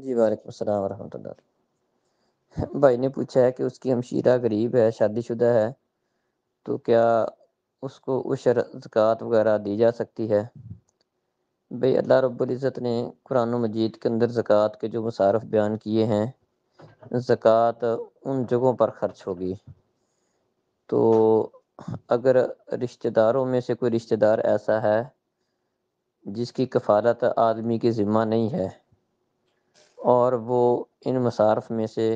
جی وعلیکم السلام ورحمۃ اللہ۔ بھائی نے پوچھا ہے کہ اس کی ہمشیرہ غریب ہے، شادی شدہ ہے، تو کیا اس کو عشر زکوٰۃ وغیرہ دی جا سکتی ہے؟ بھئی اللہ رب العزت نے قرآن مجید کے اندر زکوٰۃ کے جو مصارف بیان کیے ہیں، زکوٰۃ ان جگہوں پر خرچ ہوگی۔ تو اگر رشتہ داروں میں سے کوئی رشتہ دار ایسا ہے جس کی کفالت آدمی کے ذمہ نہیں ہے، اور وہ ان مصارف میں سے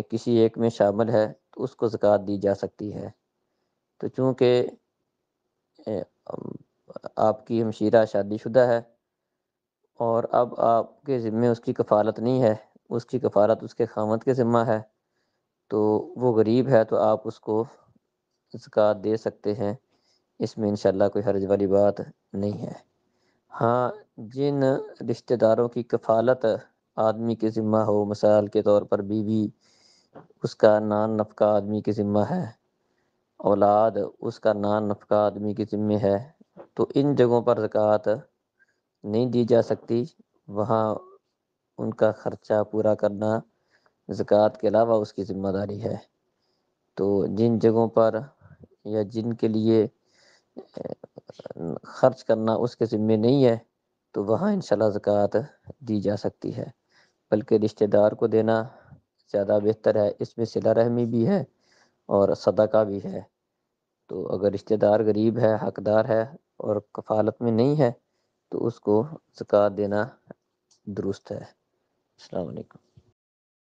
کسی ایک میں شامل ہے، تو اس کو زکوٰۃ دی جا سکتی ہے۔ تو چونکہ اے، آپ کی ہمشیرہ شادی شدہ ہے اور اب آپ کے ذمے اس کی کفالت نہیں ہے، اس کی کفالت اس کے خاوند کے ذمہ ہے، تو وہ غریب ہے تو آپ اس کو زکوٰۃ دے سکتے ہیں، اس میں انشاءاللہ کوئی حرج والی بات نہیں ہے۔ ہاں، جن رشتہ داروں کی کفالت آدمی کے ذمہ ہو، مثال کے طور پر بیوی، اس کا نان نفقہ آدمی کے ذمہ ہے، اولاد اس کا نان نفقہ آدمی کے ذمہ ہے، تو ان جگہوں پر زکوٰۃ نہیں دی جا سکتی۔ وہاں ان کا خرچہ پورا کرنا زکوٰۃ کے علاوہ اس کی ذمہ داری ہے۔ تو جن جگہوں پر یا جن کے لیے خرچ کرنا اس کے ذمے نہیں ہے، تو وہاں انشاءاللہ زکوٰۃ دی جا سکتی ہے۔ بلکہ رشتہ دار کو دینا زیادہ بہتر ہے، اس میں صلہ رحمی بھی ہے اور صدقہ بھی ہے۔ تو اگر رشتہ دار غریب ہے، حقدار ہے اور کفالت میں نہیں ہے، تو اس کو زکوٰۃ دینا درست ہے۔ السلام علیکم۔